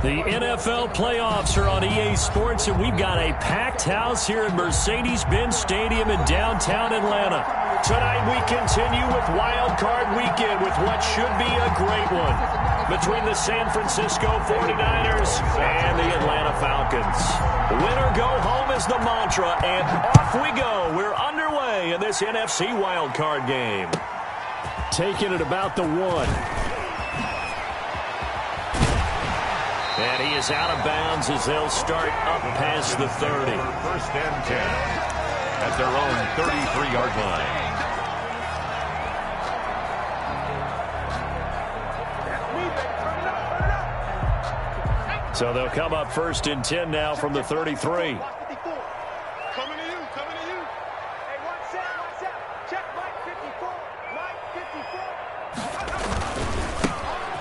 The NFL playoffs are on EA Sports, and we've got a packed house here at Mercedes-Benz Stadium in downtown Atlanta. Tonight we continue with Wildcard Weekend with what should be a great one between the San Francisco 49ers and the Atlanta Falcons. Win or go home is the mantra, and off we go. We're underway in this NFC Wildcard game. Taking it about the 1. And he is out of bounds as they'll start up past the 30. First and 10 at their own 33-yard line. So they'll come up first and 10 now from the 33.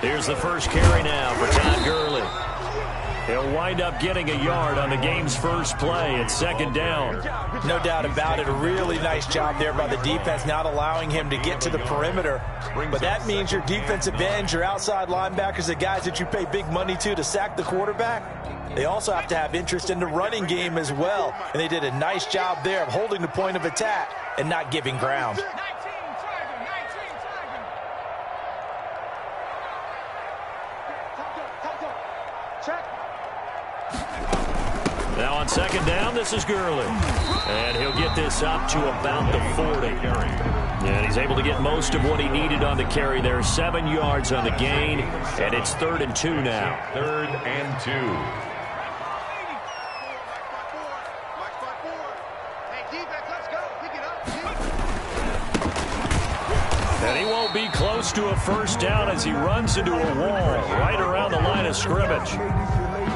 Here's the first carry now for Todd Gurley. He'll wind up getting a yard on the game's first play at second down. No doubt about it. A really nice job there by the defense, not allowing him to get to the perimeter. But that means your defensive ends, your outside linebackers, the guys that you pay big money to sack the quarterback, they also have to have interest in the running game as well. And they did a nice job there of holding the point of attack and not giving ground. Now on second down, this is Gurley. And he'll get this up to about the 40. And he's able to get most of what he needed on the carry there. 7 yards on the gain. And it's 3rd and 2 now. 3rd and 2. And he won't be close to a first down as he runs into a wall right around the line of scrimmage.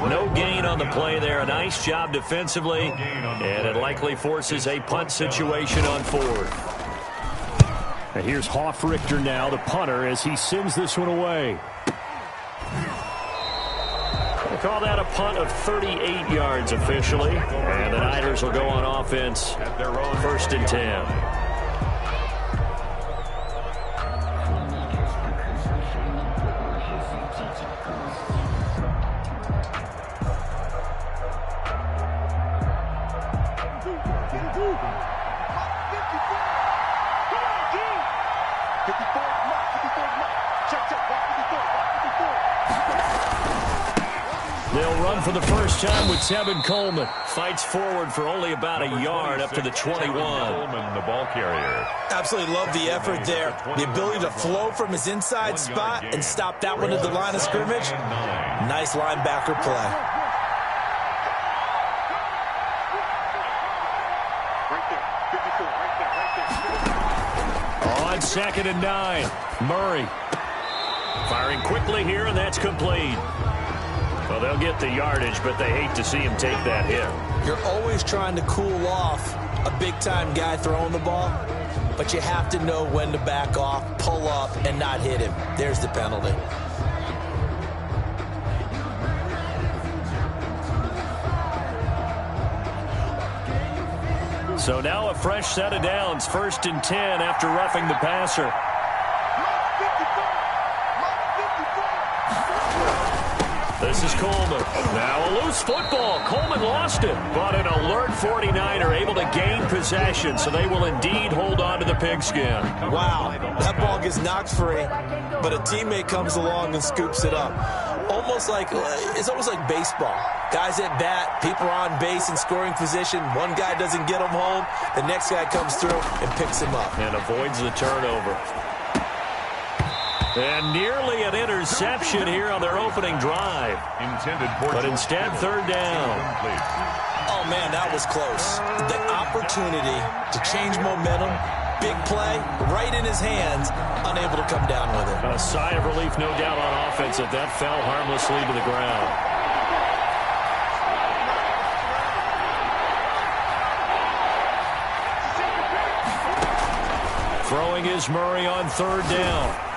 No gain on the play there. A nice job defensively, and it likely forces a punt situation on 4th. And here's Hoffrichter now, the punter, as he sends this one away. We'll call that a punt of 38 yards officially, and the Niners will go on offense at their own 1st and 10. They'll run for the first time with Tevin Coleman. Fights forward for only about a yard up to the 21. Coleman, the ball carrier. Absolutely love the effort there. The ability to flow from his inside spot and stop that one at the line of scrimmage. Nice linebacker play. On 2nd and 9, Murray firing quickly here, and that's complete. Well, they'll get the yardage, but they hate to see him take that hit. You're always trying to cool off a big-time guy throwing the ball, but you have to know when to back off, pull up, and not hit him. There's the penalty. So now a fresh set of downs, 1st and 10 after roughing the passer. This is Coleman. Now a loose football. Coleman lost it, but an alert 49er able to gain possession, so they will indeed hold on to the pigskin. Wow, that ball gets knocked free, but a teammate comes along and scoops it up. It's almost like baseball. Guys at bat, people are on base in scoring position. One guy doesn't get him home. The next guy comes through and picks him up. And avoids the turnover. And nearly an interception here on their opening drive. But instead, 3rd down. Oh, man, that was close. The opportunity to change momentum, big play, right in his hands, unable to come down with it. A sigh of relief, no doubt, on offense that fell harmlessly to the ground. Throwing is Murray on 3rd down.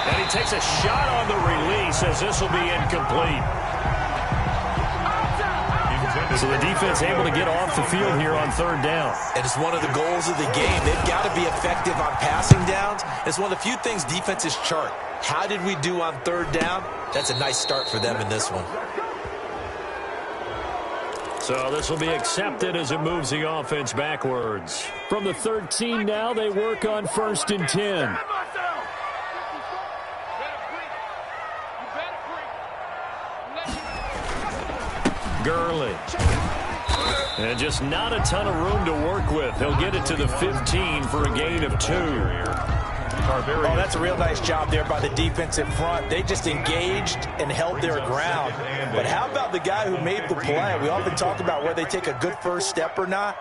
And he takes a shot on the release as this will be incomplete. Intended So the defense able to get off the field here on third down. And it's one of the goals of the game. They've got to be effective on passing downs. It's one of the few things defenses chart. How did we do on third down? That's a nice start for them in this one. So this will be accepted as it moves the offense backwards. From the 13 now, they work on 1st and 10. Gurley. And just not a ton of room to work with. He'll get it to the 15 for a gain of 2. Oh, that's a real nice job there by the defensive front. They just engaged and held their ground. But how about the guy who made the play? We often talk about whether they take a good first step or not.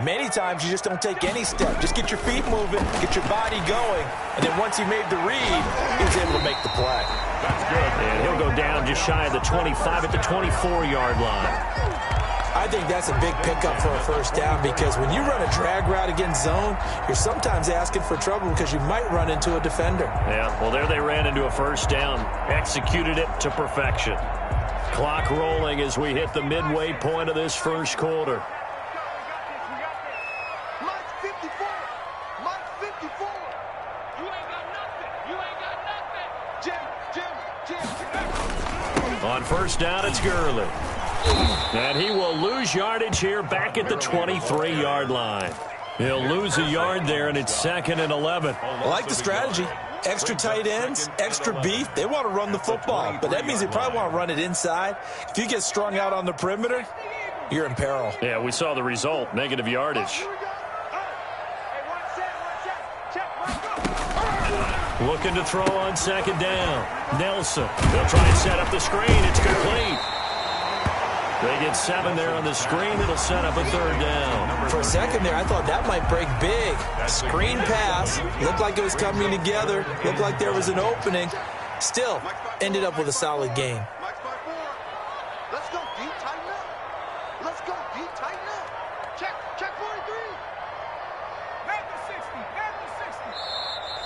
Many times you just don't take any step. Just get your feet moving, get your body going, and then once he made the read, he was able to make the play. That's good. And he'll go down just shy of the 25 at the 24-yard line. I think that's a big pickup for a first down because when you run a drag route against zone, you're sometimes asking for trouble because you might run into a defender. Yeah, well, there they ran into a first down. Executed it to perfection. Clock rolling as we hit the midway point of this first quarter. On first down, it's Gurley. And he will lose yardage here back at the 23-yard line. He'll lose a yard there, and it's 2nd and 11. I like the strategy. Extra tight ends, extra beef. They want to run the football, but that means they probably want to run it inside. If you get strung out on the perimeter, you're in peril. Yeah, we saw the result, negative yardage. Looking to throw on 2nd down. Nelson. They'll try and set up the screen. It's complete. They get 7 there on the screen. It'll set up a 3rd down. For a second there, I thought that might break big. Screen pass. Looked like it was coming together. Looked like there was an opening. Still, ended up with a solid game. Let's go deep, tighten up. Let's go deep, tighten up. Check 43. Back to 60. Back to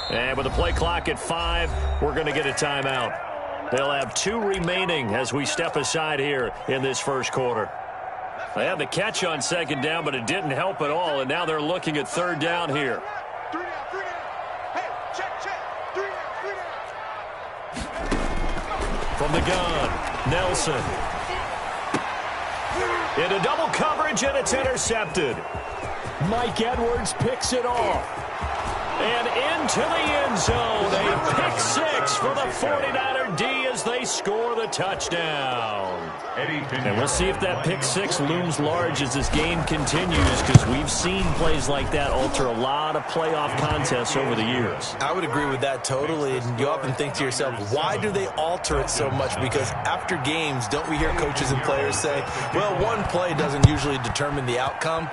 60. And with the play clock at 5, we're going to get a timeout. They'll have 2 remaining as we step aside here in this first quarter. They had the catch on 2nd down, but it didn't help at all, and now they're looking at 3rd down here. 3 down. Hey, check. 3 down. From the gun, Nelson. Into double coverage, and it's intercepted. Mike Edwards picks it off. And into the end zone, a pick 6 for the 49er D as they score the touchdown. And we'll see if that pick 6 looms large as this game continues, because we've seen plays like that alter a lot of playoff contests over the years. I would agree with that totally, and you often think to yourself, why do they alter it so much? Because after games, don't we hear coaches and players say, well, one play doesn't usually determine the outcome?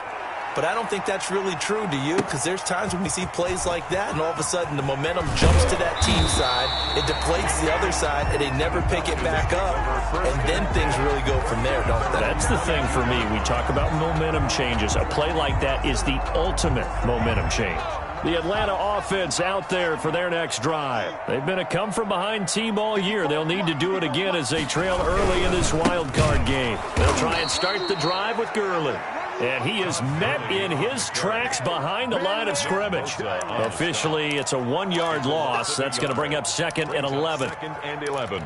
But I don't think that's really true, do you? Because there's times when we see plays like that, and all of a sudden the momentum jumps to that team side, it deflates the other side, and they never pick it back up, and then things really go from there, don't they? That's the thing for me. We talk about momentum changes. A play like that is the ultimate momentum change. The Atlanta offense out there for their next drive. They've been a come-from-behind team all year. They'll need to do it again as they trail early in this wild card game. They'll try and start the drive with Gurley. And he is met in his tracks behind the line of scrimmage. Officially, it's a 1-yard loss. That's going to bring up 2nd and 11. 2nd and 11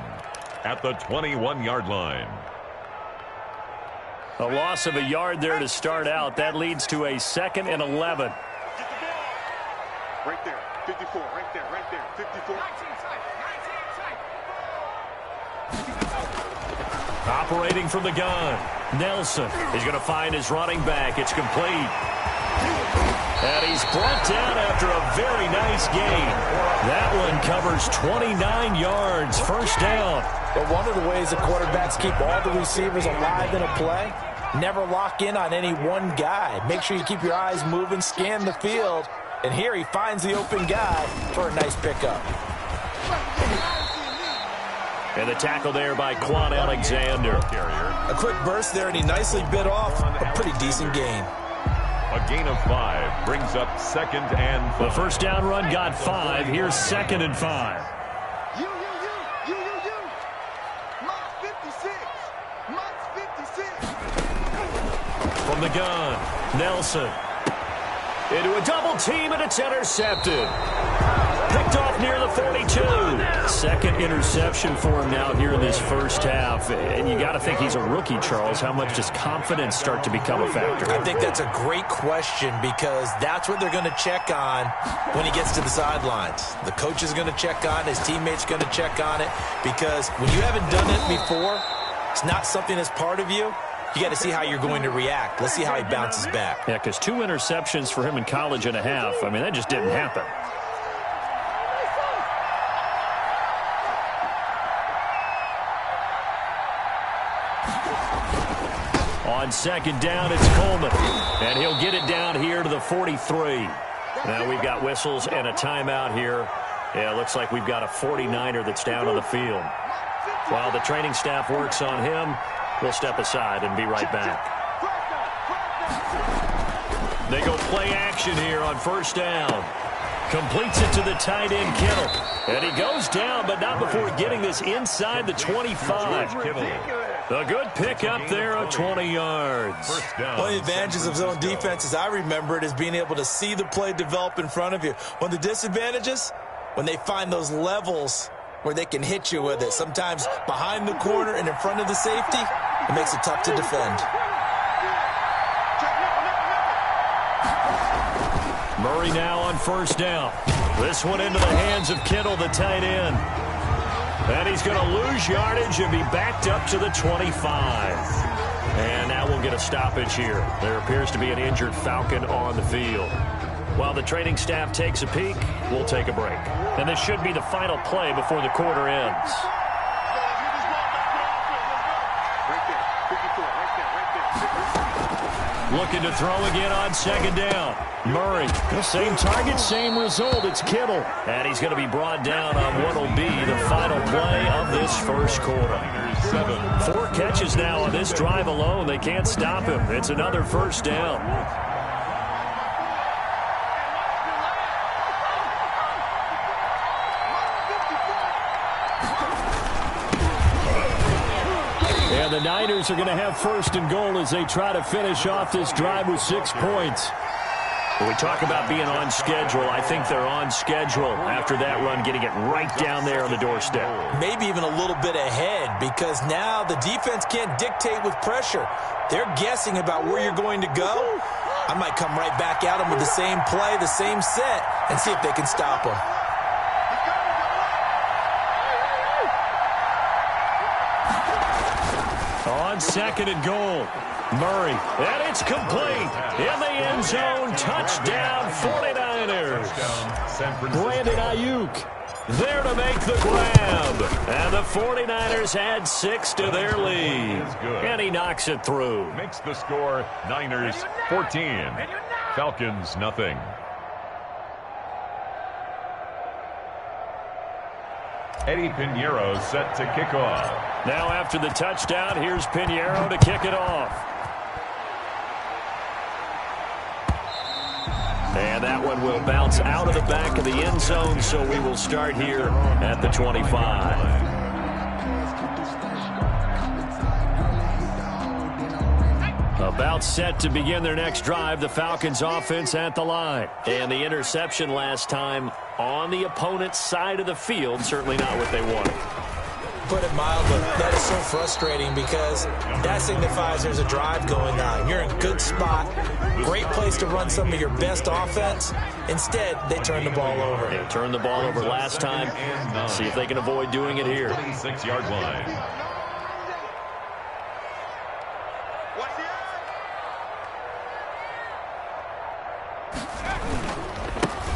at the 21-yard line. A loss of a yard there to start out. That leads to a 2nd and 11. Right there, 54, right there, 54. Operating from the gun, Nelson is going to find his running back. It's complete. And he's brought down after a very nice gain. That one covers 29 yards, first down. But one of the ways the quarterbacks keep all the receivers alive in a play, never lock in on any one guy. Make sure you keep your eyes moving, scan the field. And here he finds the open guy for a nice pickup. And the tackle there by Quan Alexander. A quick burst there, and he nicely bit off a pretty decent gain. A gain of 5 brings up 2nd and 5. The first down run got 5. Here's 2nd and 5. You. Mine's 56. From the gun, Nelson. Into a double team, and it's intercepted. Picked off near the 42. Second interception for him now here in this first half. And you got to think he's a rookie, Charles. How much does confidence start to become a factor? I think that's a great question because that's what they're going to check on when he gets to the sidelines. The coach is going to check on, his teammates are going to check on it because when you haven't done it before, it's not something that's part of you. You got to see how you're going to react. Let's see how he bounces back. Yeah, because 2 interceptions for him in college and a half. I mean, that just didn't happen. On second down, it's Coleman. And he'll get it down here to the 43. Now we've got whistles and a timeout here. Yeah, it looks like we've got a 49er that's down on the field. While the training staff works on him, we'll step aside and be right back. They go play action here on first down. Completes it to the tight end, Kittle. And he goes down, but not before getting this inside the 25. A good pick up there of 20 yards. One of the advantages of zone defense, as I remember it, is being able to see the play develop in front of you. One of the disadvantages, when they find those levels where they can hit you with it. Sometimes behind the corner and in front of the safety, it makes it tough to defend. Murray now on first down. This one into the hands of Kittle, the tight end. And he's going to lose yardage and be backed up to the 25. And now we'll get a stoppage here. There appears to be an injured Falcon on the field. While the training staff takes a peek, we'll take a break. And this should be the final play before the quarter ends. Looking to throw again on second down. Murray, same target, same result. It's Kittle. And he's going to be brought down on what will be the final play of this first quarter. 4 catches now on this drive alone. They can't stop him. It's another first down. And the Niners are going to have first and goal as they try to finish off this drive with 6 points. When we talk about being on schedule, I think they're on schedule after that run, getting it right down there on the doorstep. Maybe even a little bit ahead because now the defense can't dictate with pressure. They're guessing about where you're going to go. I might come right back at them with the same play, the same set, and see if they can stop them. On second and goal, Murray, and it's complete in the end zone. Touchdown, 49ers. Brandon Ayuk there to make the grab. And the 49ers add 6 to their lead. And he knocks it through. Makes the score Niners 14, Falcons nothing. Eddie Pinheiro set to kick off. Now after the touchdown, here's Pinheiro to kick it off. And that one will bounce out of the back of the end zone, so we will start here at the 25. About set to begin their next drive, the Falcons offense at the line. And the interception last time on the opponent's side of the field, certainly not what they wanted. Put it mildly, that is so frustrating because that signifies there's a drive going on. You're in a good spot, great place to run some of your best offense. Instead, they turn the ball over. They turned the ball over last time. See if they can avoid doing it here. 26-yard line.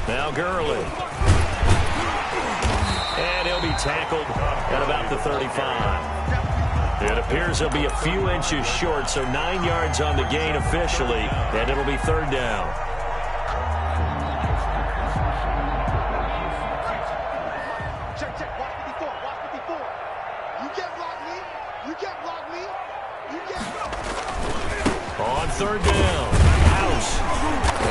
Now Gurley. And he'll be tackled at about the 35. It appears he'll be a few inches short, so 9 yards on the gain officially, and it'll be third down. Check, check. Watch 54. Watch 54. You can't block me. You can't block me. You can't block me. On third down, House.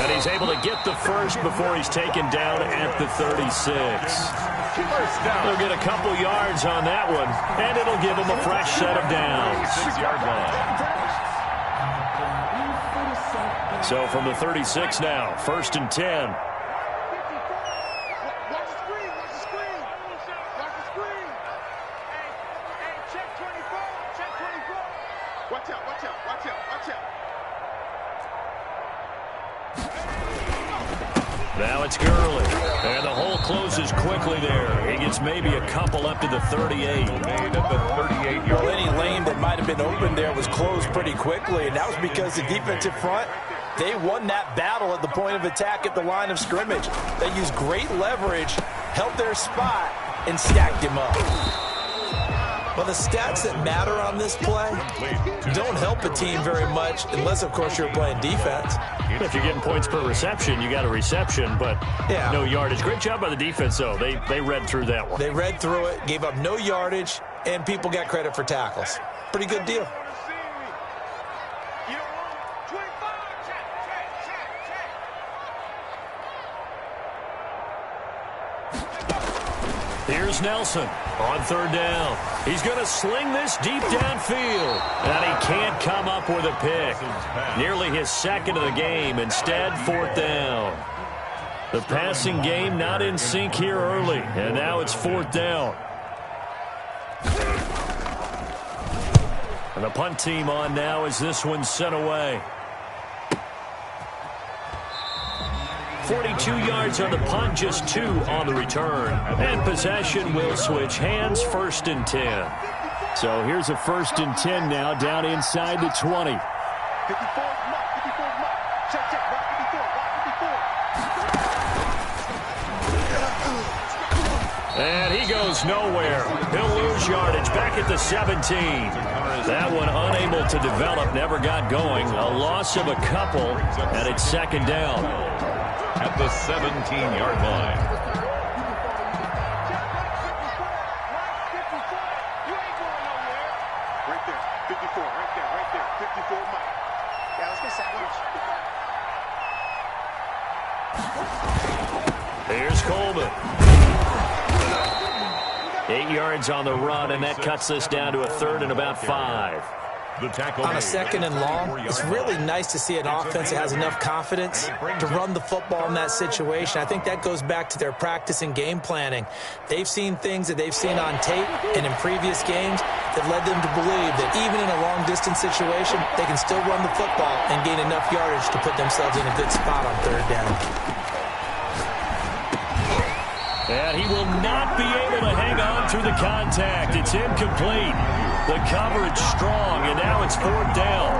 And he's able to get the first before he's taken down at the 36. They'll get a couple yards on that one, and it'll give him a fresh set of downs. 6-yard line. So from the 36 now, 1st and 10. Now it's Gurley, and the hole closes quickly there. He gets maybe a couple up to the 38. Made at the 38-yard. Well, any lane that might have been open there was closed pretty quickly, and that was because the defensive front, they won that battle at the point of attack at the line of scrimmage. They used great leverage, held their spot, and stacked him up. Well, the stats that matter on this play don't help a team very much unless, of course, you're playing defense. If you're getting points per reception, you got a reception, but no yardage. Great job by the defense, though. They read through that one. They read through it, gave up no yardage, and people got credit for tackles. Pretty good deal. Here's Nelson on 3rd down. He's going to sling this deep downfield, and he can't come up with a pick. Nearly his 2nd of the game. Instead, 4th down. The passing game not in sync here early, and now it's 4th down. And the punt team on now as this one's sent away. 42 yards on the punt, just 2 on the return. And possession will switch hands, 1st and 10. So here's a 1st and 10 now, down inside the 20. 54 mark, 54 mark. Check, right 54. And he goes nowhere. He'll lose yardage back at the 17. That one unable to develop, never got going. A loss of a couple, and it's 2nd down. At the 17-yard line. Right there, 54, right there, 54 mark. Yeah, let's get sandwich. Here's Coleman. 8 yards on the run, and that cuts this down to a 3rd and about 5. The tackle on a 2nd and long, it's really nice to see an offense that has enough confidence to run the football in that situation. I think that goes back to their practice and game planning. They've seen things that they've seen on tape and in previous games that led them to believe that even in a long-distance situation, they can still run the football and gain enough yardage to put themselves in a good spot on 3rd down. And he will not be able to hang on through the contact. It's incomplete. The coverage strong, and now it's 4th down.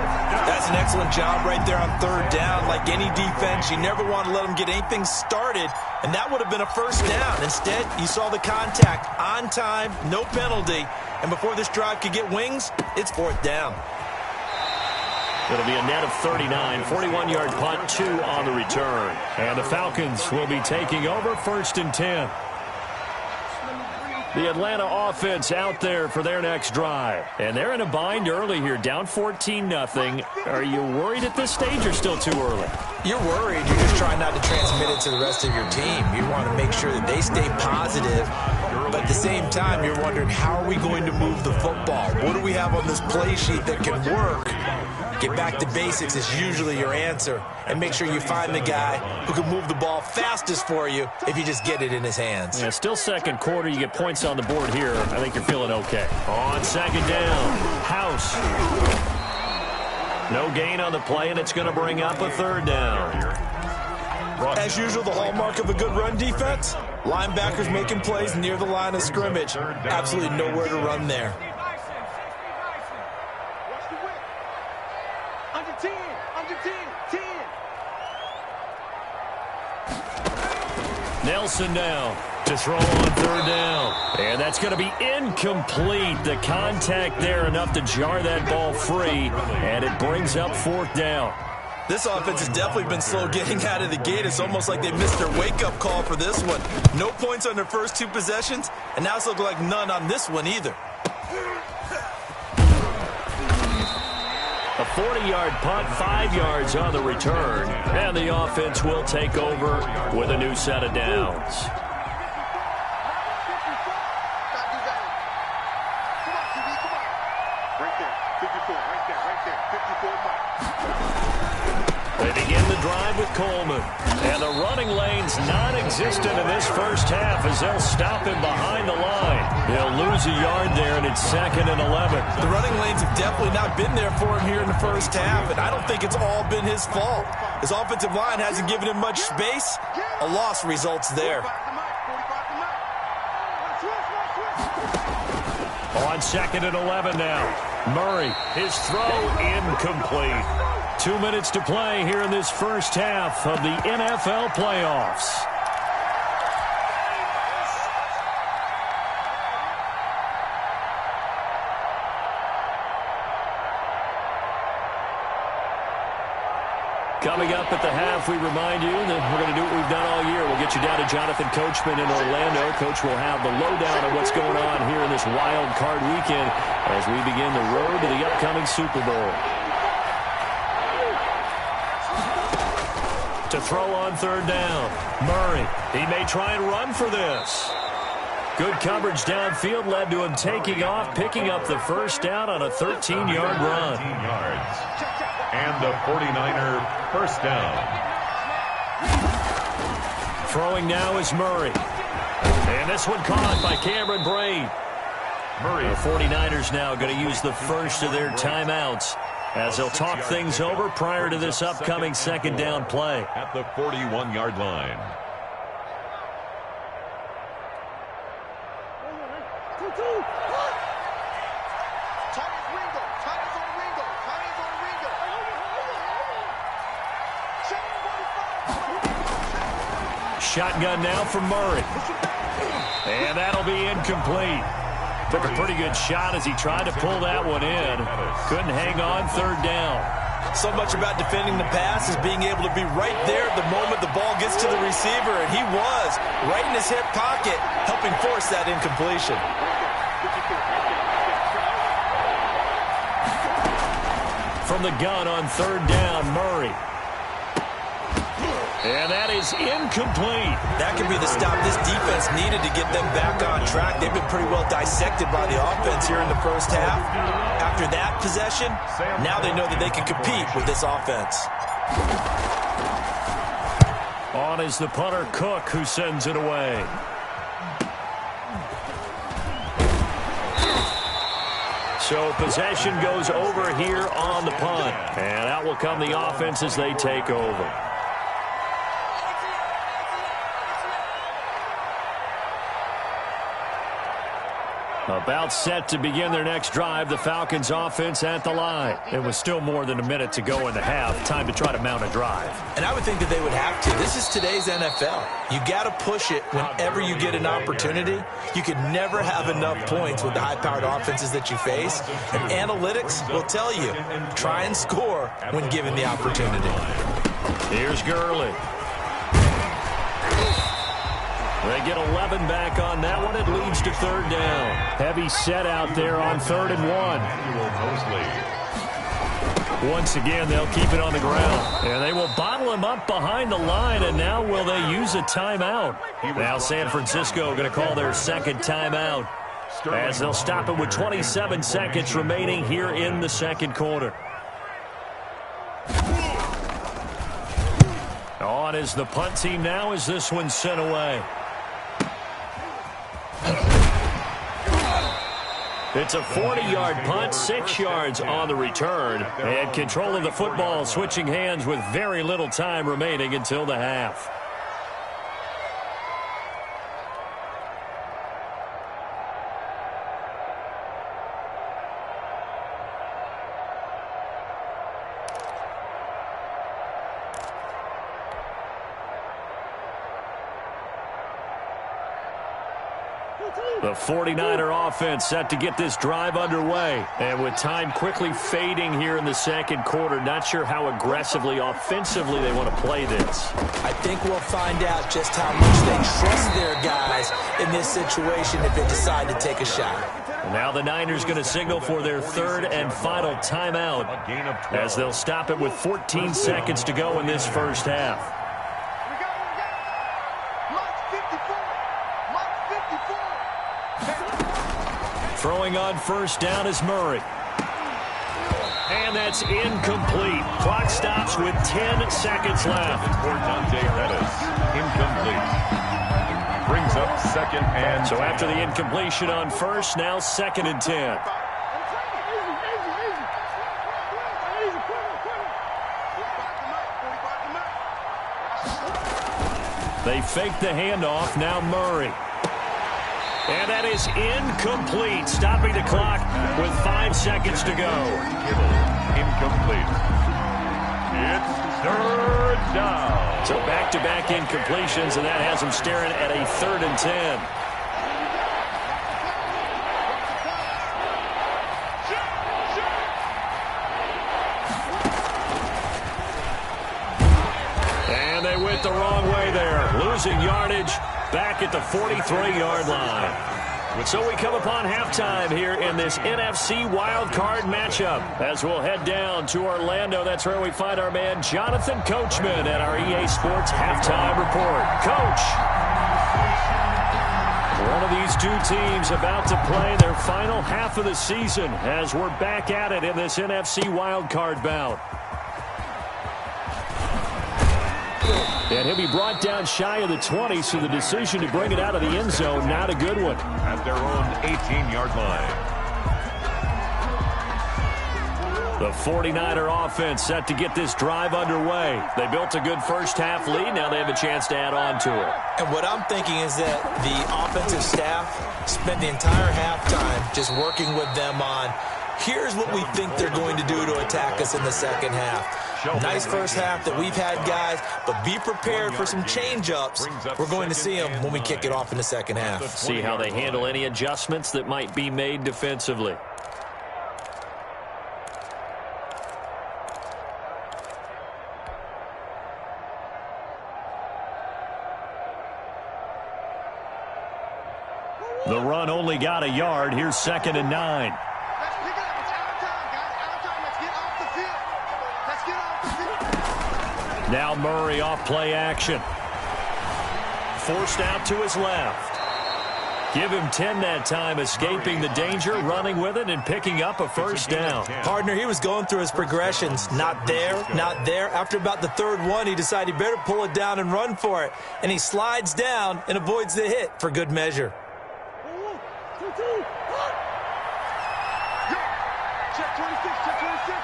That's an excellent job right there on 3rd down. Like any defense, you never want to let them get anything started, and that would have been a 1st down. Instead, you saw the contact on time, no penalty, and before this drive could get wings, it's 4th down. It'll be a net of 39, 41-yard punt, 2 on the return. And the Falcons will be taking over, 1st and 10. The Atlanta offense out there for their next drive. And they're in a bind early here, down 14-0. Are you worried at this stage or still too early? You're worried. You're just trying not to transmit it to the rest of your team. You want to make sure that they stay positive. But at the same time, you're wondering, how are we going to move the football? What do we have on this play sheet that can work? Get back to basics is usually your answer. And make sure you find the guy who can move the ball fastest for you if you just get it in his hands. Yeah, still 2nd quarter. You get points on the board here. I think you're feeling okay. On 2nd down, House. No gain on the play, and it's going to bring up a 3rd down. As usual, the hallmark of a good run defense, linebackers making plays near the line of scrimmage. Absolutely nowhere to run there. Under 10, 10. Nelson now to throw on 3rd down. And that's going to be incomplete. The contact there enough to jar that ball free. And it brings up 4th down. This offense has definitely been slow getting out of the gate. It's almost like they missed their wake-up call for this one. No points on their first 2 possessions, and now it's looking like none on this one either. A 40-yard punt, 5 yards on the return. And the offense will take over with a new set of downs. Right there. 54, right there, 54 mark. They begin the drive with Coleman. And the running lane's non-existent in this first half as they'll stop him behind the line. They'll lose a yard there, and it's 2nd and 11. The running lanes have definitely not been there for him here in the first half, and I don't think it's all been his fault. His offensive line hasn't given him much space. A loss results there. On 2nd and 11 now. Murray, his throw incomplete. 2 minutes to play here in this first half of the NFL playoffs. Coming up at the half, we remind you that we're going to do what we've done all year. We'll get you down to Jonathan Coachman in Orlando. Coach will have the lowdown on what's going on here in this wild card weekend as we begin the road to the upcoming Super Bowl. To throw on 3rd down. Murray, he may try and run for this. Good coverage downfield led to him taking off, picking up the first down on a 13-yard run. 13 yards. And the 49er first down. Throwing now is Murray. And this one caught by Cameron Braid. Murray. The 49ers now going to use the first of their timeouts as they'll talk things over prior to this upcoming 2nd down play. At the 41-yard line. Shotgun now from Murray. And that'll be incomplete. Took a pretty good shot as he tried to pull that one in. Couldn't hang on 3rd down. So much about defending the pass is being able to be right there at the moment the ball gets to the receiver, and he was right in his hip pocket, helping force that incompletion. From the gun on 3rd down, Murray. And that is incomplete. That could be the stop this defense needed to get them back on track. They've been pretty well dissected by the offense here in the first half. After that possession, now they know that they can compete with this offense. On is the punter, Cook, who sends it away. So possession goes over here on the punt. And out will come the offense as they take over. About set to begin their next drive, the Falcons offense at the line. And with still more than a minute to go in the half, time to try to mount a drive. And I would think that they would have to. This is today's NFL. You got to push it whenever you get an opportunity. You can never have enough points with the high-powered offenses that you face. And analytics will tell you, try and score when given the opportunity. Here's Gurley. They get 11 back on that one. It leads to 3rd down. Heavy set out there on 3rd and 1. Once again, they'll keep it on the ground. And they will bottle him up behind the line, and now will they use a timeout? Now San Francisco going to call their 2nd timeout as they'll stop it with 27 seconds remaining here in the 2nd quarter. On is the punt team now as this one's sent away. It's a 40-yard punt, 6 yards on the return. And control of the football switching hands with very little time remaining until the half. The 49er offense set to get this drive underway. And with time quickly fading here in the 2nd quarter, not sure how aggressively, offensively they want to play this. I think we'll find out just how much they trust their guys in this situation if they decide to take a shot. Now the Niners going to signal for their 3rd and final timeout as they'll stop it with 14 seconds to go in this first half. Throwing on 1st down is Murray. And that's incomplete. Clock stops with 10 seconds left. Incomplete. Brings up second and so after the incompletion on first, now 2nd and 10. They fake the handoff. Now Murray. And that is incomplete. Stopping the clock with 5 seconds to go. Incomplete. It's 3rd down. So back-to-back incompletions, and that has them staring at a 3rd and 10. And they went the wrong way there. Losing yardage back at the 43-yard line. So we come upon halftime here in this NFC wildcard matchup. As we'll head down to Orlando, that's where we find our man Jonathan Coachman at our EA Sports Halftime Report. Coach, one of these two teams about to play their final half of the season as we're back at it in this NFC wildcard bout. And he'll be brought down shy of the 20, so the decision to bring it out of the end zone, not a good one. At their own 18-yard line. The 49er offense set to get this drive underway. They built a good first-half lead. Now they have a chance to add on to it. And what I'm thinking is that the offensive staff spent the entire halftime just working with them on, here's what we think they're going to do to attack us in the second half. Nice first half that we've had, guys, but be prepared for some change-ups. We're going to see them when we kick it off in the second half. See how they handle any adjustments that might be made defensively. The run only got a yard. Here's 2nd and 9. Now Murray off play action. Forced out to his left. Give him 10 that time, escaping the danger, running with it, and picking up a first down. Partner, he was going through his progressions. Not there, not there. After about the 3rd one, he decided he better pull it down and run for it. And he slides down and avoids the hit for good measure. Check 26, check 26.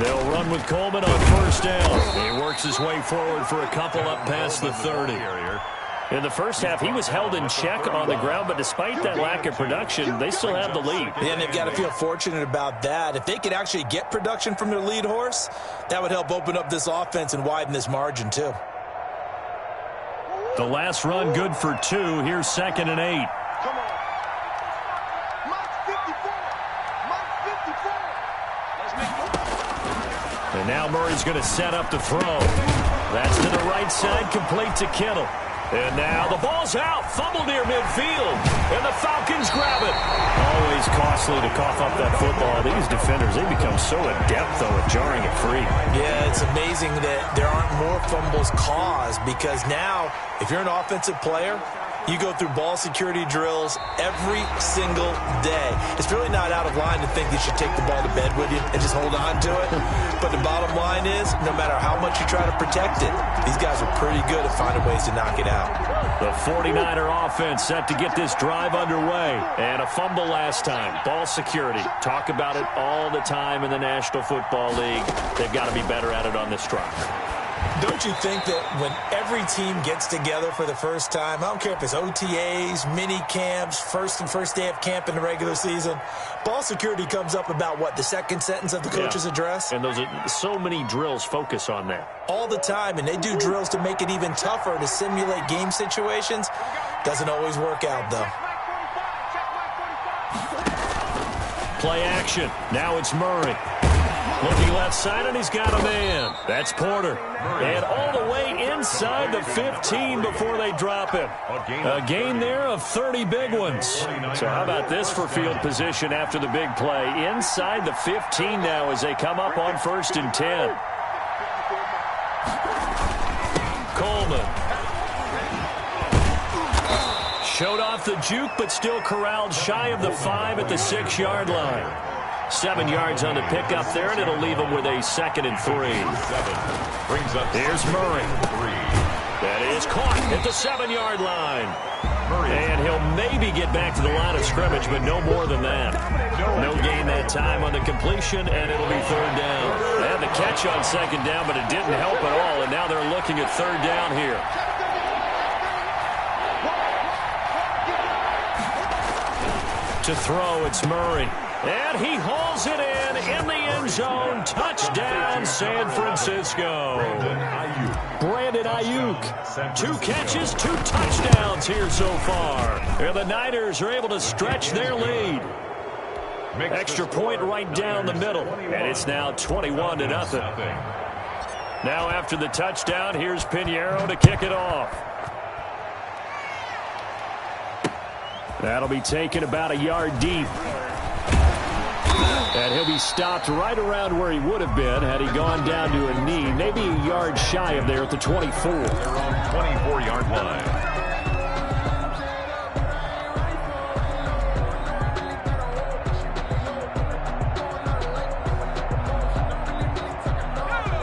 They'll run with Coleman on first down. He works his way forward for a couple up past the 30. In the first half, he was held in check on the ground, but despite that lack of production, they still have the lead. Yeah, and they've got to feel fortunate about that. If they could actually get production from their lead horse, that would help open up this offense and widen this margin, too. The last run good for 2. Here's 2nd and 8. Come on. Mike 54. Mike 54. Let's make it. And now Murray's going to set up the throw. That's to the right side, complete to Kittle. And now the ball's out, fumble near midfield, and the Falcons grab it. Always costly to cough up that football. These defenders, they become so adept, though, at jarring it free. Yeah, it's amazing that there aren't more fumbles caused, because now, if you're an offensive player, you go through ball security drills every single day. It's really not out of line to think you should take the ball to bed with you and just hold on to it. But the bottom line is, no matter how much you try to protect it, these guys are pretty good at finding ways to knock it out. The 49er offense set to get this drive underway. And a fumble last time. Ball security. Talk about it all the time in the National Football League. They've got to be better at it on this drive. Don't you think that when every team gets together for the first time, I don't care if it's OTAs, mini camps, first day of camp in the regular season, ball security comes up about, what, the second sentence of the coach's address? And those are so many drills focus on that. All the time, and they do drills to make it even tougher to simulate game situations. Doesn't always work out, though. Play action. Now it's Murray. Looking left side, and he's got a man. That's Porter. And all the way inside the 15 before they drop him. A gain there of 30 big ones. So how about this for field position after the big play? Inside the 15 now as they come up on 1st and 10. Coleman. Showed off the juke, but still corralled shy of the 5 at the 6-yard line. 7 yards on the pickup there, and it'll leave him with a 2nd and 3. Brings up Here's Murray. That is caught at the 7-yard line. And he'll maybe get back to the line of scrimmage, but no more than that. No gain that time on the completion, and it'll be 3rd down. They had the catch on 2nd down, but it didn't help at all, and now they're looking at 3rd down here. To throw, it's Murray. And he hauls it in the end zone. Touchdown, San Francisco. Brandon Ayuk. 2 catches, 2 touchdowns here so far. And the Niners are able to stretch their lead. Extra point right down the middle. And it's now 21-0. Now after the touchdown, here's Pinheiro to kick it off. That'll be taken about a yard deep. And he'll be stopped right around where he would have been had he gone down to a knee, maybe a yard shy of there at the 24. They're on 24-yard line.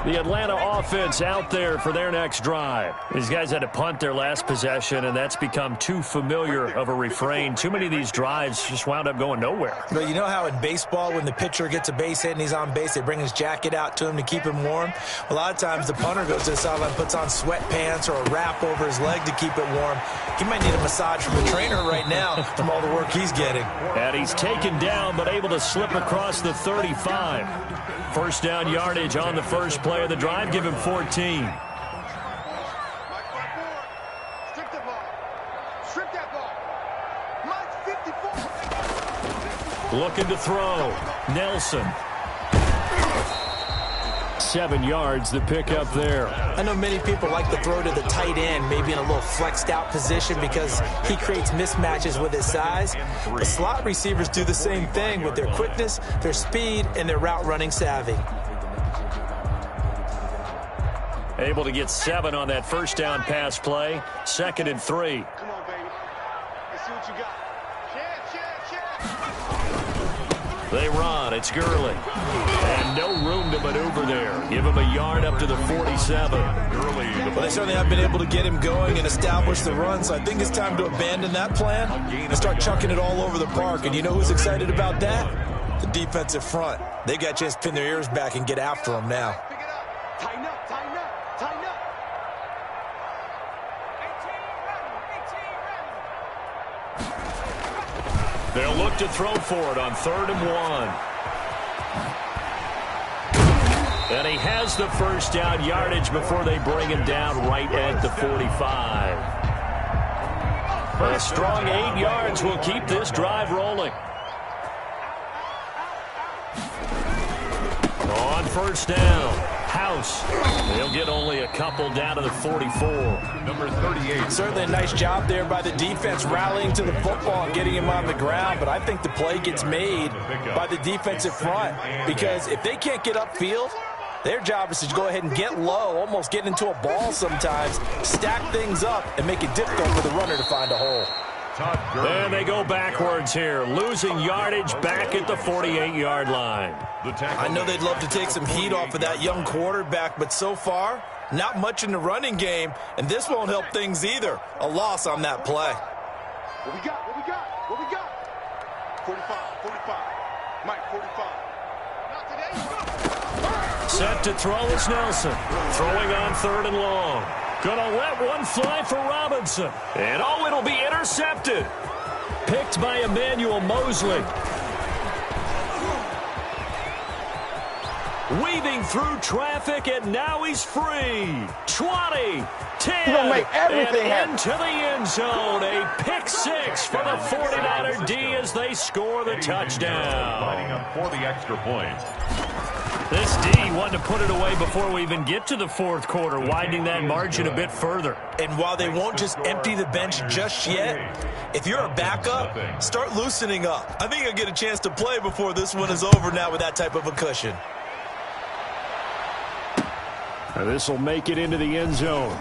The Atlanta offense out there for their next drive. These guys had to punt their last possession, and that's become too familiar of a refrain. Too many of these drives just wound up going nowhere. But you know how in baseball, when the pitcher gets a base hit and he's on base, they bring his jacket out to him to keep him warm? A lot of times the punter goes to the sideline, puts on sweatpants or a wrap over his leg to keep it warm. He might need a massage from the trainer right now from all the work he's getting. And he's taken down but able to slip across the 35. First down yardage on the first play of the drive. Give him 14. Strip that ball. Strip that ball. Mike 54. Looking to throw. Nelson. 7 yards, the pickup there. I know many people like to throw to the tight end, maybe in a little flexed out position because he creates mismatches with his size. The slot receivers do the same thing with their quickness, their speed, and their route running savvy. Able to get 7 on that first down pass play. 2nd and 3. Come on, baby. Let's see what you got. They run. It's Gurley. And no room to maneuver there. Give him a yard up to the 47. Well, they certainly have been able to get him going and establish the run, so I think it's time to abandon that plan and start chucking it all over the park. And you know who's excited about that? The defensive front. They got a chance to pin their ears back and get after him now. Pick it up. Tighten up, tighten up, tighten up. 18 ready. They'll look to throw for it on 3rd and 1. And he has the first down yardage before they bring him down right at the 45. A strong 8 yards will keep this drive rolling. On first down, House. They'll get only a couple down to the 44. Number 38. Certainly a nice job there by the defense rallying to the football and getting him on the ground, but I think the play gets made by the defensive front because if they can't get upfield, their job is to go ahead and get low, almost get into a ball sometimes, stack things up, and make it difficult for the runner to find a hole. And they go backwards here, losing yardage back at the 48-yard line. I know they'd love to take some heat off of that young quarterback, but so far, not much in the running game, and this won't help things either. A loss on that play. What we got? What we got? What we got? 45, 45. Mike, 45. Not today. Set to throw is Nelson. Throwing on 3rd and long. Gonna let one fly for Robinson. And oh, it'll be intercepted. Picked by Emmanuel Mosley. Weaving through traffic, and now he's free. 20, 10, and into the end zone. A pick 6 for the 49er D as they score the touchdown. Lining up for the extra point. This D wanted to put it away before we even get to the 4th quarter, widening that margin a bit further. And while they won't just empty the bench just yet, if you're a backup, start loosening up. I think you'll get a chance to play before this one is over now with that type of a cushion. This will make it into the end zone.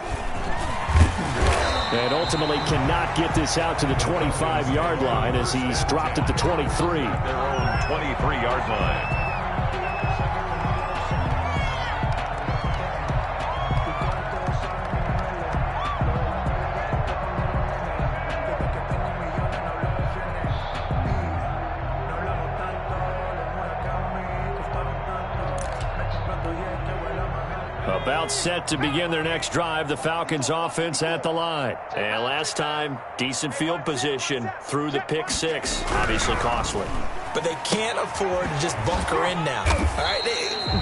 And ultimately cannot get this out to the 25-yard line as he's dropped at the 23. Their own 23-yard line. About set to begin their next drive, the Falcons offense at the line. And last time, decent field position through the pick six. Obviously costly. But they can't afford to just bunker in now. All right,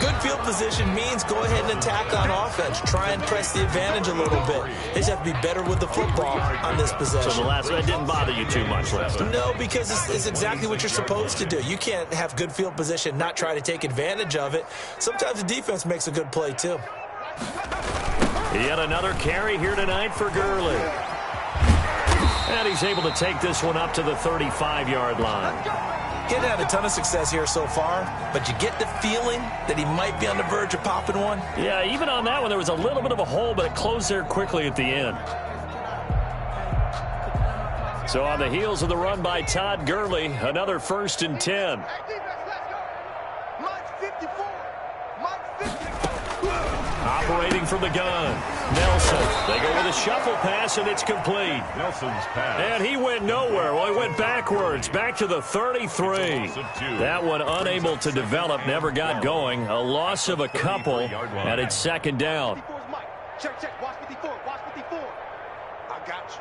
good field position means go ahead and attack on offense. Try and press the advantage a little bit. They just have to be better with the football on this possession. So that didn't bother you too much, Lester? No, because it's exactly what you're supposed to do. You can't have good field position, not try to take advantage of it. Sometimes the defense makes a good play, too. Yet another carry here tonight for Gurley. And he's able to take this one up to the 35-yard line. He's had a ton of success here so far, but you get the feeling that he might be on the verge of popping one. Yeah, even on that one, there was a little bit of a hole, but it closed there quickly at the end. So on the heels of the run by Todd Gurley, another 1st and 10. Operating from the gun. Nelson. They go with a shuffle pass, and it's complete. Nelson's pass. And he went nowhere. Well, he went backwards, back to the 33. That one unable to develop, never got going. A loss of a couple, and it's 2nd down. Check, check. Watch 54. Watch 54. I got you.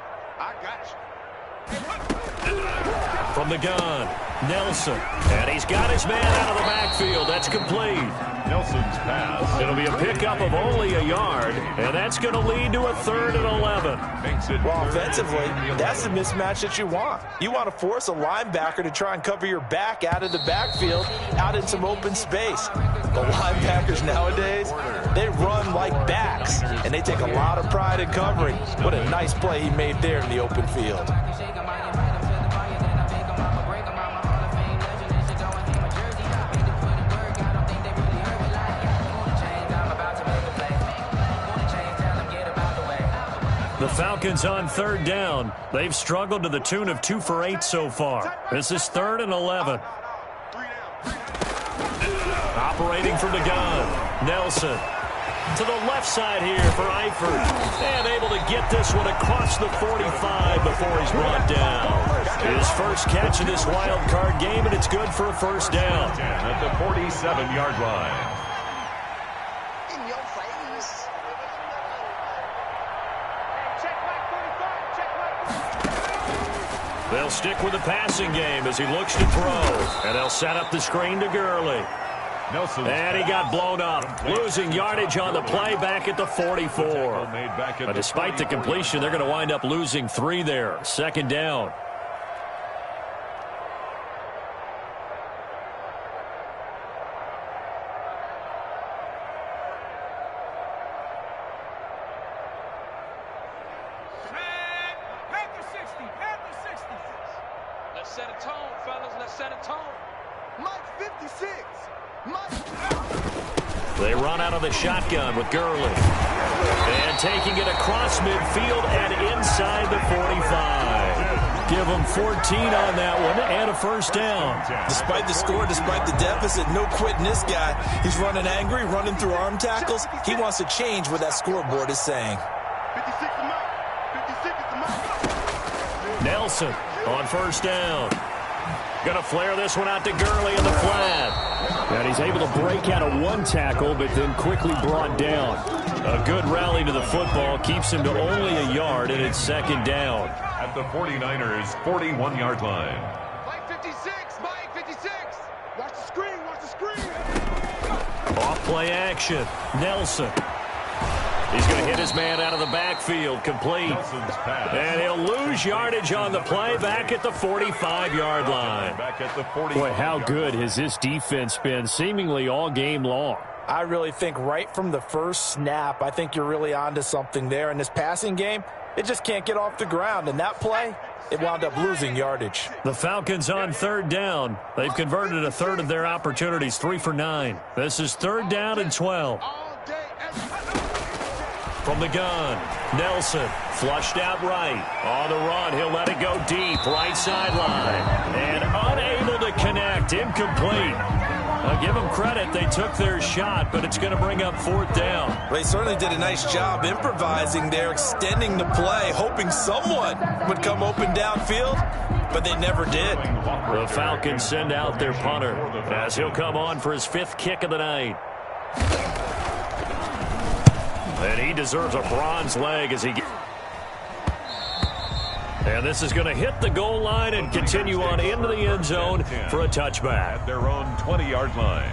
From the gun, Nelson. And he's got his man out of the backfield. That's complete. Nelson's pass. It'll be a pickup of only a yard, and that's going to lead to a 3rd and 11. Well, offensively, that's the mismatch that you want. You want to force a linebacker to try and cover your back out of the backfield, out in some open space. The linebackers nowadays, they run like backs, and they take a lot of pride in covering. What a nice play he made there in the open field. The Falcons on 3rd down. They've struggled to the tune of 2 for 8 so far. This is 3rd and 11. Operating from the gun, Nelson. To the left side here for Eifert. And able to get this one across the 45 before he's brought down. His first catch of this wild card game, and it's good for a 1st down. At the 47-yard line. They'll stick with the passing game as he looks to throw. And they'll set up the screen to Gurley. And he got blown up, losing yardage on the play back at the 44. But despite the completion, they're going to wind up losing 3 there. 2nd down. Set a tone, fellas. Let's set a tone. Mike 56. They run out of the shotgun with Gurley. And taking it across midfield and inside the 45. Give them 14 on that one and a 1st down. Despite the score, despite the deficit, no quitting this guy. He's running angry, running through arm tackles. He wants to change what that scoreboard is saying. 56 is Mike. 56 is Mike. Nelson on 1st down. Going to flare this one out to Gurley in the flat. And he's able to break out of 1 tackle, but then quickly brought down. A good rally to the football keeps him to only a yard, and it's 2nd down. At the 49ers' 41-yard line. Mike 56. Mike 56. Watch the screen. Watch the screen. Off play action. Nelson. He's going to hit his man out of the backfield, complete. And he'll lose yardage on the play back at the 45-yard line. Boy, how good has this defense been seemingly all game long? I really think right from the first snap, I think you're really onto something there. In this passing game, it just can't get off the ground. And that play, it wound up losing yardage. The Falcons on 3rd down. They've converted a 1/3 of their opportunities, 3 for 9. This is 3rd down and 12. From the gun, Nelson flushed out right. On the run, he'll let it go deep. Right sideline. And unable to connect. Incomplete. I'll give them credit. They took their shot, but it's going to bring up 4th down. They certainly did a nice job improvising there, extending the play, hoping someone would come open downfield, but they never did. The Falcons send out their punter as he'll come on for his 5th kick of the night. And he deserves a bronze leg as he gets. And this is going to hit the goal line and continue on into the end zone for a touchback. At their own 20-yard line.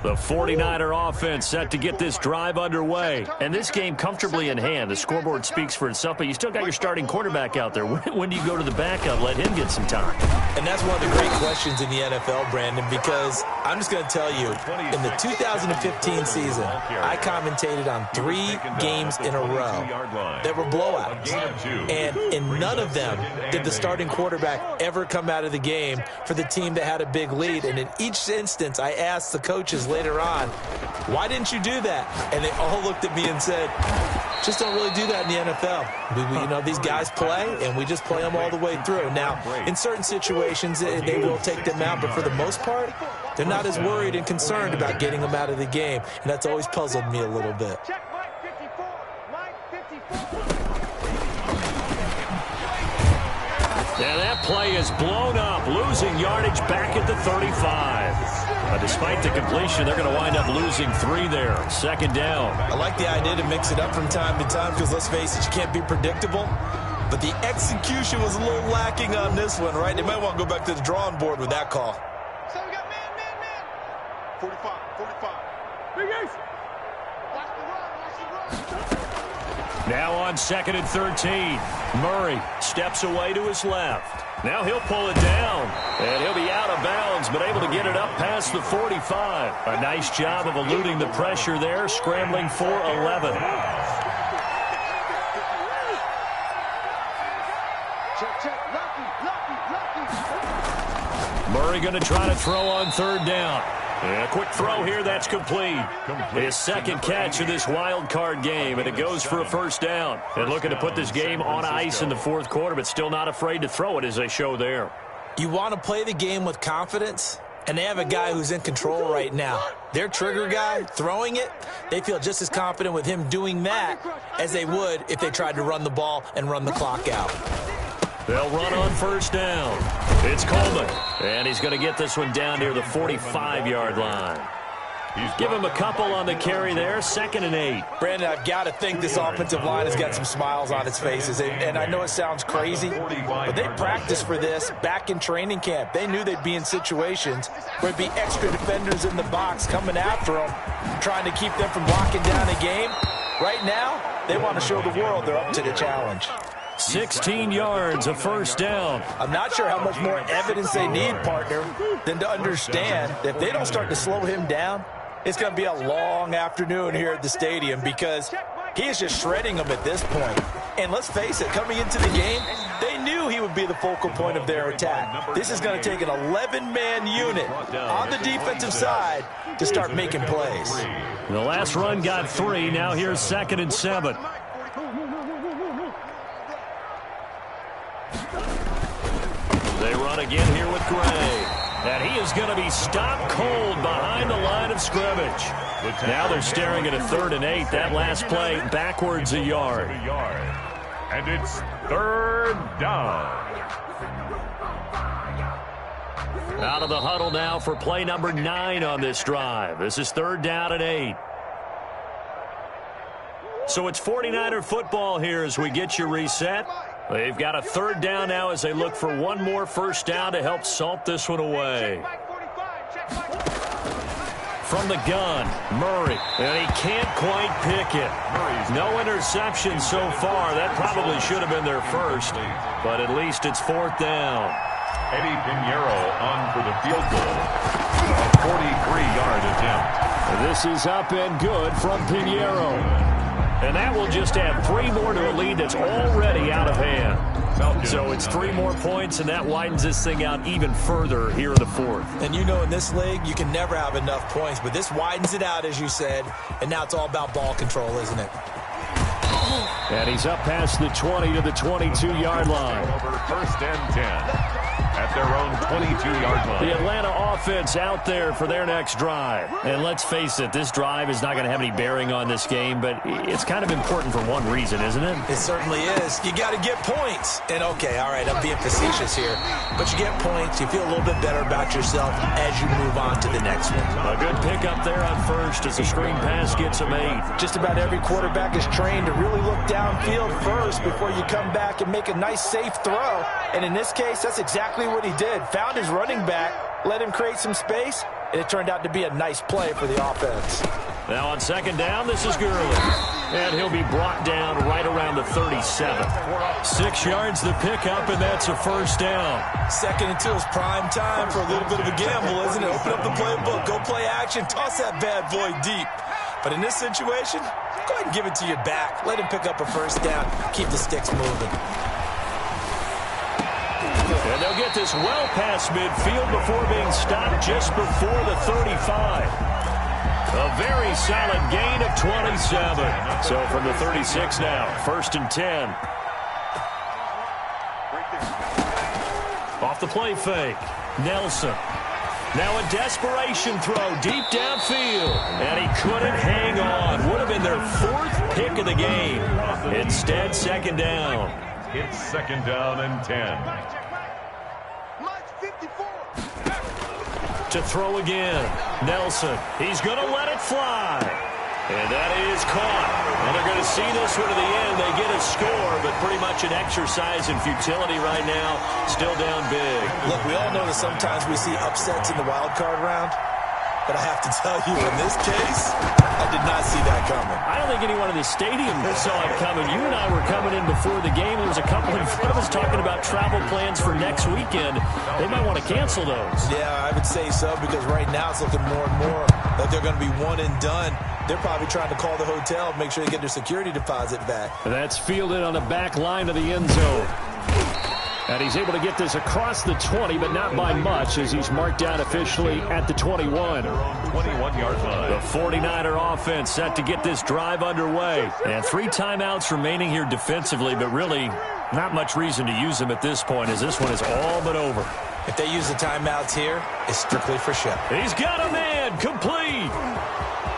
The 49er offense set to get this drive underway. And this game comfortably in hand. The scoreboard speaks for itself, but you still got your starting quarterback out there. When do you go to the backup, let him get some time? And that's one of the great questions in the NFL, Brandon, because I'm just going to tell you, in the 2015 season, I commentated on 3 games in a row that were blowouts. And in none of them did the starting quarterback ever come out of the game for the team that had a big lead. And in each instance, I asked the coaches later on, why didn't you do that? And they all looked at me and said, just don't really do that in the NFL. You know, these guys play, and we just play them all the way through. Now, in certain situations, they will take them out, but for the most part, they're not as worried and concerned about getting them out of the game, and that's always puzzled me a little bit. And that play is blown up, losing yardage back at the 35. Despite the completion, they're going to wind up losing 3 there. 2nd down. I like the idea to mix it up from time to time because, let's face it, you can't be predictable. But the execution was a little lacking on this one, right? They might want to go back to the drawing board with that call. So we got man. 45. Big Ace. Watch the run. Now on 2nd and 13. Murray steps away to his left. Now he'll pull it down, and he'll be out of bounds, but able to get it up past the 45. A nice job of eluding the pressure there, scrambling for 11. Murray going to try to throw on 3rd down. And a quick throw here, that's complete. His 2nd catch of this wild card game, and it goes for a 1st down. And looking to put this game on ice in the 4th quarter, but still not afraid to throw it as they show there. You want to play the game with confidence, and they have a guy who's in control right now. Their trigger guy, throwing it, they feel just as confident with him doing that as they would if they tried to run the ball and run the clock out. They'll run on 1st down. It's Coleman, and he's going to get this one down near the 45-yard line. Give him a couple on the carry there, 2nd and 8. Brandon, I've got to think this offensive line has got some smiles on its faces. And I know it sounds crazy, but they practiced for this back in training camp. They knew they'd be in situations where there'd be extra defenders in the box coming after them, trying to keep them from locking down a game. Right now, they want to show the world they're up to the challenge. 16 yards, a 1st down. I'm not sure how much more evidence they need, partner, than to understand that if they don't start to slow him down, it's going to be a long afternoon here at the stadium because he is just shredding them at this point. And let's face it, coming into the game, they knew he would be the focal point of their attack. This is going to take an 11-man unit on the defensive side to start making plays. The last run got 3. Now here's 2nd and 7. They run again here with Gray. And he is going to be stopped cold behind the line of scrimmage. Now they're staring at a 3rd and 8. That last play backwards a yard. And it's 3rd down. Out of the huddle now for play number 9 on this drive. This is 3rd down and 8. So it's 49er football here as we get you reset. They've got a 3rd down now as they look for one more 1st down to help salt this one away. From the gun, Murray, and he can't quite pick it. No interception so far. That probably should have been their first, but at least it's 4th down. Eddie Pinheiro on for the field goal. A 43-yard attempt. This is up and good from Pinheiro. And that will just add 3 more to a lead that's already out of hand. So it's 3 more points, and that widens this thing out even further here in the 4th. And you know, in this league, you can never have enough points, but this widens it out, as you said, and now it's all about ball control, isn't it? And he's up past the 20 to the 22-yard line. Over 1st and 10. At their own 22-yard line. The Atlanta offense out there for their next drive. And let's face it, this drive is not going to have any bearing on this game, but it's kind of important for one reason, isn't it? It certainly is. You got to get points. And, okay, all right, I'm being facetious here, but you get points, you feel a little bit better about yourself as you move on to the next one. A good pickup there on first as the screen pass gets him 8. Just about every quarterback is trained to really look downfield first before you come back and make a nice, safe throw. And in this case, that's exactly what he did. Found his running back, let him create some space, and it turned out to be a nice play for the offense. Now on 2nd down, this is Gurley. And he'll be brought down right around the 37. 6 yards the pickup, and that's a 1st down. 2nd and 2 is prime time for a little bit of a gamble, isn't it? Open up the playbook, go play action, toss that bad boy deep. But in this situation, go ahead and give it to your back. Let him pick up a 1st down, keep the sticks moving. And they'll get this well past midfield before being stopped just before the 35. A very solid gain of 27. So from the 36 now, 1st and 10. Off the play fake. Nelson. Now a desperation throw deep downfield. And he couldn't hang on. Would have been their 4th pick of the game. Instead, 2nd down. It's 2nd down and 10. To throw again. Nelson. He's going to let it fly. And that is caught. And they're going to see this one to the end. They get a score, but pretty much an exercise in futility right now. Still down big. Look, we all know that sometimes we see upsets in the wild card round. But I have to tell you, in this case, I did not see that coming. I don't think anyone in the stadium saw it coming. You and I were coming in before the game. There was a couple in front of us talking about travel plans for next weekend. They might want to cancel those. Yeah, I would say so, because right now it's looking more and more like they're going to be one and done. They're probably trying to call the hotel, make sure they get their security deposit back. That's fielded on the back line of the end zone. And he's able to get this across the 20, but not by much, as he's marked down officially at the 21. 21-yard line. The 49er offense set to get this drive underway. And 3 timeouts remaining here defensively, but really not much reason to use them at this point, as this one is all but over. If they use the timeouts here, it's strictly for show. He's got a man complete.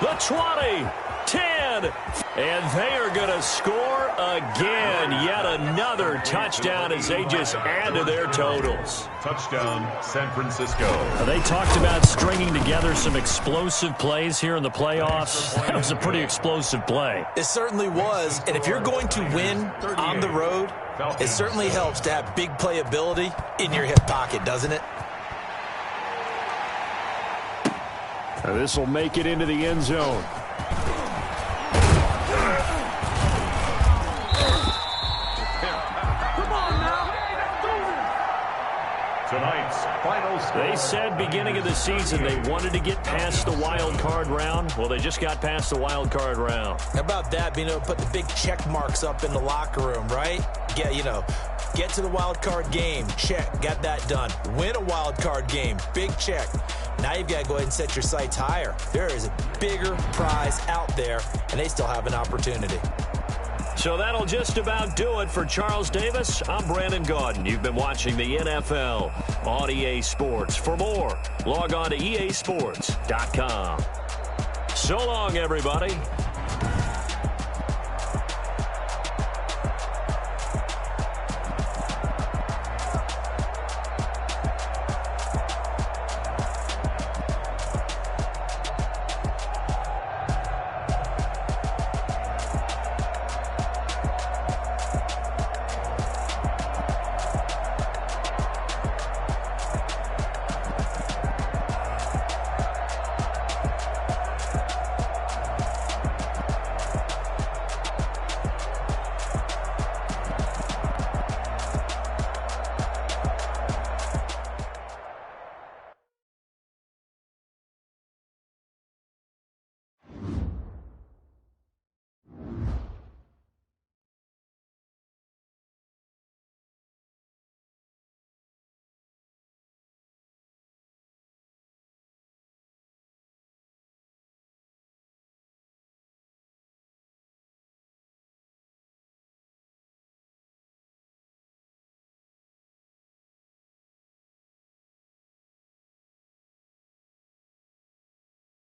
The 20, 10, and they are going to score again. Yet another touchdown as they just add to their totals. Touchdown, San Francisco. They talked about stringing together some explosive plays here in the playoffs. That was a pretty explosive play. It certainly was, and if you're going to win on the road, it certainly helps to have big playability in your hip pocket, doesn't it? This will make it into the end zone. Tonight's final score. They said beginning of the season they wanted to get past the wild card round. Well, they just got past the wild card round. How about that, being able to put the big check marks up in the locker room, right? Get to the wild card game. Check. Got that done. Win a wild card game. Big check. Now you've got to go ahead and set your sights higher. There is a bigger prize out there, and they still have an opportunity. So that'll just about do it for Charles Davis. I'm Brandon Gaudin. You've been watching the NFL on EA Sports. For more, log on to easports.com. So long, everybody.